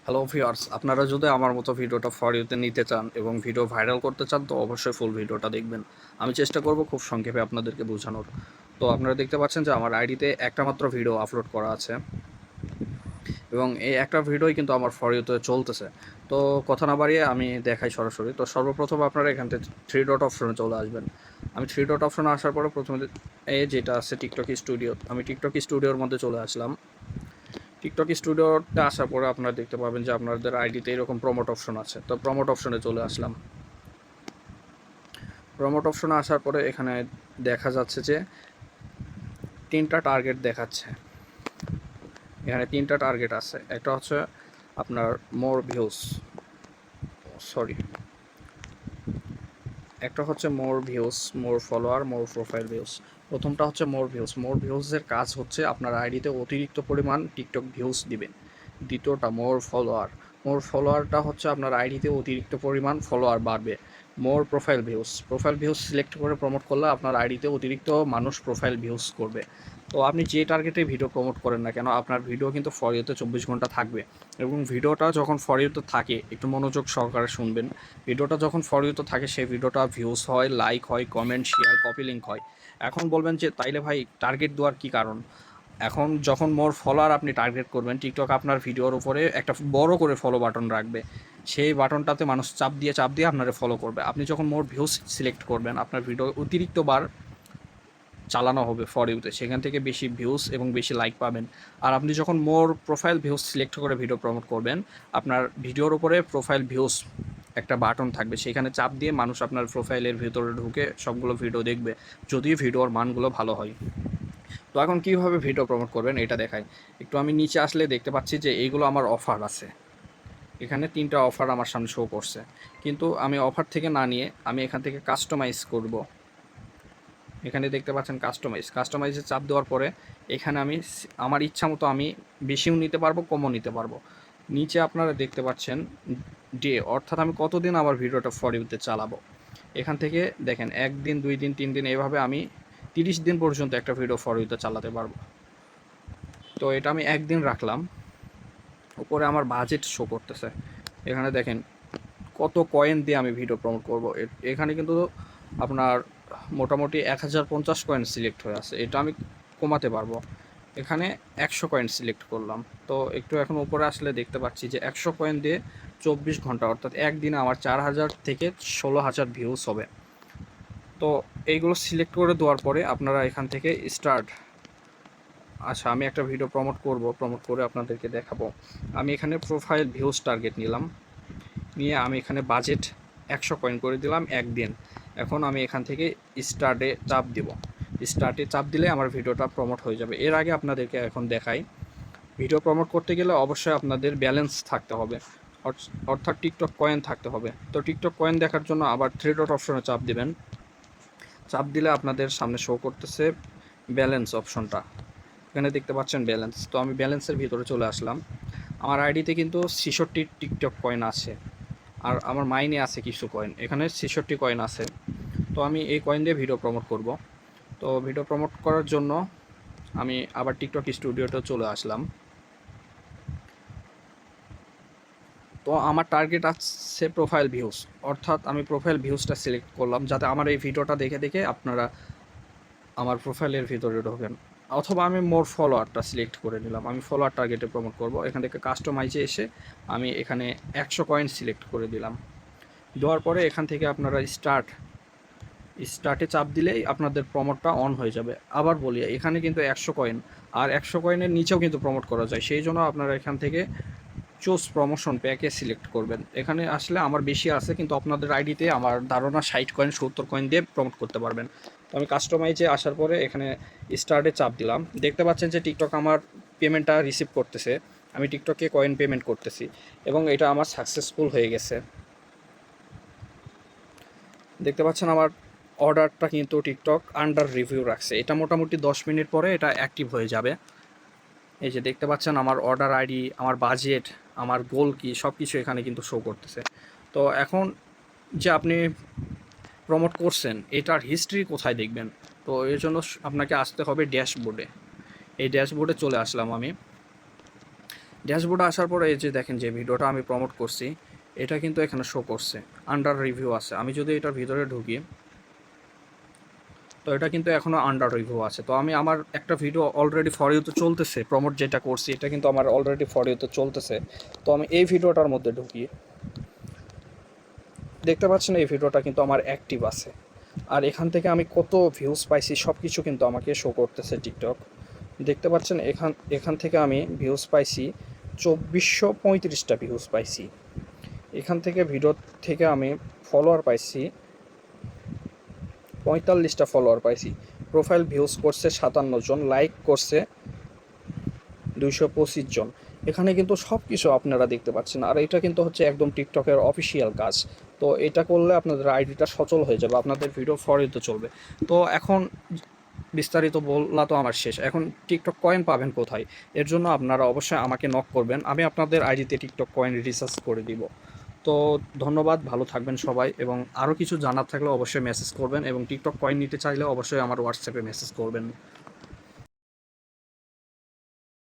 Hello viewers, আপনারা যদি আমার মতো ভিডিওটা ফর ইউতে নিতে চান এবং ভিডিও ভাইরাল করতে চান তো অবশ্যই ফুল ভিডিওটা দেখবেন। আমি চেষ্টা করব খুব সংক্ষেপে আপনাদেরকে বোঝানোর। তো আপনারা দেখতে পাচ্ছেন যে আমার আইডিতে একটা মাত্র ভিডিও আপলোড করা আছে এবং এই একটা ভিডিওই কিন্তু আমার ফর ইউতে চলতেছে। তো কথা না বাড়িয়ে আমি দেখাই সরাসরি। তো সর্বপ্রথম আপনারা এখান থেকে থ্রি ডট অপশনে চলে আসবেন। আমি থ্রি ডট অপশনে আসার পরে প্রথমে যেটা আছে টিকটক স্টুডিও, আমি টিকটক স্টুডিওর মধ্যে চলে আসলাম। টিকটক স্টুডিওতে আসার পরে আপনারা দেখতে পাবেন যে আপনাদের আইডিতে এরকম প্রমোট অপশন আছে। তো প্রমোট অপশনে চলে আসলাম। প্রমোট অপশনে আসার পরে এখানে দেখা যাচ্ছে যে তিনটা টার্গেট দেখাচ্ছে। এখানে তিনটা টার্গেট আছে। একটা হচ্ছে আপনার মোর ভিউজ, সরি, একটা হচ্ছে মোর ভিউজ, মোর ফলোয়ার, মোর প্রোফাইল ভিউজ। প্রথমটা হচ্ছে মোর ভিউজ। মোর ভিউজের কাজ হচ্ছে আপনার আইডিতে অতিরিক্ত পরিমাণ টিকটক ভিউজ দিবেন। দ্বিতীয়টা মোর ফলোয়ার। মোর ফলোয়ারটা হচ্ছে আপনার আইডিতে অতিরিক্ত পরিমাণ ফলোয়ার বাড়বে। More profile views. Profile views select করে প্রমোট করলে আপনার আইডিতে অতিরিক্ত মানুষ প্রোফাইল ভিউজ করবে। তো আপনি যে টার্গেটে ভিডিও প্রমোট করেন না কেন, আপনার ভিডিও কিন্তু ফর ইউতে 24 ঘন্টা থাকবে। এবং ভিডিওটা যখন ফর ইউতে থাকে একটু মনোযোগ সহকারে শুনবেন। ভিডিওটা যখন ফর ইউতে থাকে সেই ভিডিওটা ভিউজ হয়, লাইক হয়, কমেন্ট, শেয়ার, কপি লিঙ্ক হয়। এখন বলবেন যে তাইলে ভাই টার্গেট দেওয়ার কী কারণ? এখন যখন মোর ফলোয়ার আপনি টার্গেট করবেন, টিকটক আপনার ভিডিওর উপরে একটা বড় করে ফলো বাটন রাখবে। সেই বাটনটাতে মানুষ চাপ দিয়ে আপনারে ফলো করবে। আপনি যখন মোর ভিউজ সিলেক্ট করবেন, আপনার ভিডিও অতিরিক্তবার চালানো হবে ফর ইউতে, সেখান থেকে বেশি ভিউজ এবং বেশি লাইক পাবেন। আর আপনি যখন মোর প্রোফাইল ভিউজ সিলেক্ট করে ভিডিও প্রমোট করবেন, আপনার ভিডিওর উপরে প্রোফাইল ভিউজ একটা বাটন থাকবে, সেখানে চাপ দিয়ে মানুষ আপনার প্রোফাইলের ভিতরে ঢুকে সবগুলো ভিডিও দেখবে, যদি ভিডিওর মানগুলো ভালো হয়। তো এখন কীভাবে ভিডিও প্রমোট করবেন এটা দেখাই। একটু আমি নিচে আসলে দেখতে পাচ্ছি যে এইগুলো আমার অফার আছে। এখানে তিনটা অফার আমার সামনে শো করছে, কিন্তু আমি অফার থেকে না নিয়ে আমি এখান থেকে কাস্টমাইজ করব। এখানে দেখতে পাচ্ছেন কাস্টমাইজে চাপ দেওয়ার পরে এখানে আমি আমার ইচ্ছা মতো আমি বেশিও নিতে পারবো, কমও নিতে পারবো। নিচে আপনারা দেখতে পাচ্ছেন ডে, অর্থাৎ আমি কতদিন আমার ভিডিওটা ফর ইউতে চালাবো। এখান থেকে দেখেন 1 দিন, 2 দিন, 3 দিন, এভাবে আমি 30 দিন পর্যন্ত একটা ভিডিও ফর ইউতে চালাতে পারবো। তো এটা আমি 1 দিন রাখলাম। উপরে আমার বাজেট শো করতেছে। এখানে দেখেন কত কয়েন দিয়ে আমি ভিডিও প্রমোট করব। এখানে কিন্তু আপনার মোটামুটি 1050 কয়েন সিলেক্ট হয়ে আছে। এটা আমি কমাতে পারবো। এখানে 100 কয়েন সিলেক্ট করলাম। তো একটু এখন উপরে আসলে দেখতে পাচ্ছি যে 100 কয়েন দিয়ে 24 ঘন্টা, অর্থাৎ একদিনে আমার 4000 থেকে 16000 ভিউজ হবে। তো এইগুলো সিলেক্ট করে দেওয়ার পরে আপনারা এখান থেকে স্টার্ট। আচ্ছা, আমি একটা ভিডিও প্রমোট করে আপনাদেরকে দেখাবো। আমি এখানে প্রোফাইল ভিউজ টার্গেট নিলাম, নিয়ে আমি এখানে বাজেট 100 কয়েন করে দিলাম 1 দিন। এখন আমি এখান থেকে স্টার্টে চাপ দিব। স্টার্টে চাপ দিলে আমার ভিডিওটা প্রমোট হয়ে যাবে। এর আগে আপনাদেরকে এখন দেখাই, ভিডিও প্রমোট করতে গেলে অবশ্যই আপনাদের ব্যালেন্স থাকতে হবে, অর্থাৎ টিকটক কয়েন থাকতে হবে। তো টিকটক কয়েন দেখার জন্য আবার থ্রি ডট অপশনে চাপ দিবেন। চাপ দিলে আপনাদের সামনে শো করতেছে ব্যালেন্স অপশনটা। এখানে দেখতে পাচ্ছেন ব্যালেন্স। তো আমি ব্যালেন্সের ভিতরে চলে আসলাম। আমার আইডিতে কিন্তু 66 টিকটক কয়েন আছে, আর আমার মাইনে আছে কিছু কয়েন। এখানে 66 কয়েন আছে। তো আমি এই কয়েন দিয়ে ভিডিও প্রমোট করব। তো ভিডিও প্রমোট করার জন্য আমি আবার টিকটক স্টুডিওতে চলে আসলাম। তো আমার টার্গেট আছে প্রোফাইল ভিউজ, অর্থাৎ আমি প্রোফাইল ভিউজটা সিলেক্ট করলাম যাতে আমার এই ভিডিওটা দেখে দেখে আপনারা আমার প্রোফাইলের ভিতরে ঢোকেন। অথবা আমি মোর ফলোয়ারটা সিলেক্ট করে নিলাম, আমি ফলোয়ার টার্গেটে প্রমোট করব। এখান থেকে কাস্টমাইজে এসে আমি এখানে 100 কয়েন সিলেক্ট করে দিলাম। দেওয়ার পরে এখান থেকে আপনারা স্টার্টে চাপ দিলেই আপনাদের প্রমোটটা অন হয়ে যাবে। আবার বলি, এখানে কিন্তু 100 কয়েন, আর 100 কয়েনের নিচেও কিন্তু প্রমোট করা যায়। সেই জন্য আপনারা এখান থেকে চুজ প্রমোশন প্যাকে সিলেক্ট করবেন। এখানে আসলে আমার বেশি আছে, কিন্তু আপনাদের আইডিতে আমার ধারণা 60 কয়েন 70 কয়েন দিয়ে প্রমোট করতে পারবেন। তো আমি কাস্টমাইজে আসার পরে এখানে স্টার্টে চাপ দিলাম। দেখতে পাচ্ছেন যে টিকটক আমার পেমেন্টটা রিসিভ করতেছে। আমি টিকটকে কয়েন পেমেন্ট করতেছি এবং এটা আমার সাকসেসফুল হয়ে গেছে। দেখতে পাচ্ছেন আমার অর্ডারটা কিন্তু টিকটক আন্ডার রিভিউ রাখছে। এটা মোটামুটি 10 মিনিট পরে এটা অ্যাক্টিভ হয়ে যাবে। এই যে দেখতে পাচ্ছেন আমার অর্ডার আইডি, আমার বাজেট, আমার গোল কি, সব কিছু এখানে কিন্তু শো করতেছে। তো এখন যে আপনি প্রমোট করছেন এটার হিস্ট্রি কোথায় দেখবেন? তো এর জন্য আপনাকে আসতে হবে ড্যাশবোর্ডে। এই ড্যাশবোর্ডে চলে আসলাম আমি। ড্যাশবোর্ডে আসার পরে এই যে দেখেন যে ভিডিওটা আমি প্রমোট করছি, এটা কিন্তু এখানে শো করছে, আন্ডার রিভিউ আছে। আমি যদি এটার ভিতরে ঢুকি, তো এটা কিন্তু এখনও আন্ডার রিভিউ আছে। তো আমি আমার একটা ভিডিও অলরেডি ফর ইউতে চলতেছে, প্রমোট যেটা করছি এটা কিন্তু আমার অলরেডি ফর ইউতে চলতেছে। তো আমি এই ভিডিওটার মধ্যে ঢুকি, দেখতে পাচ্ছেন এই ভিডিওটা কিন্তু আমার অ্যাক্টিভ আছে। আর এখান থেকে আমি কত ভিউজ পাইছি সব কিছু কিন্তু আমাকে শো করতেছে টিকটক। দেখতে পাচ্ছেন এখান থেকে আমি ভিউজ পাইছি 2435টা ভিউজ পাইছি। এখান থেকে ভিডিও থেকে আমি ফলোয়ার পাইছি 45টা ফলোয়ার পাইছি। প্রোফাইল ভিউজ করছে 57 জন, লাইক করছে 225 জন। এখানে কিন্তু সব কিছু আপনারা দেখতে পাচ্ছেন। আর এটা কিন্তু হচ্ছে একদম টিকটকের অফিসিয়াল কাজ। তো এটা করলে আপনাদের আইডিটা সচল হয়ে যাবে, আপনাদের ভিডিও ফরিতে চলবে। তো এখন বিস্তারিত বলা তো আমার শেষ। এখন টিকটক কয়েন পাবেন কোথায়? এর জন্য আপনারা অবশ্যই আমাকে নক করবেন, আমি আপনাদের আইডিতে টিকটক কয়েন রিচার্জ করে দিব। তো ধন্যবাদ, ভালো থাকবেন সবাই, এবং আরও কিছু জানার থাকলে অবশ্যই মেসেজ করবেন, এবং টিকটক কয়েন নিতে চাইলে অবশ্যই আমার হোয়াটসঅ্যাপে মেসেজ করবেন।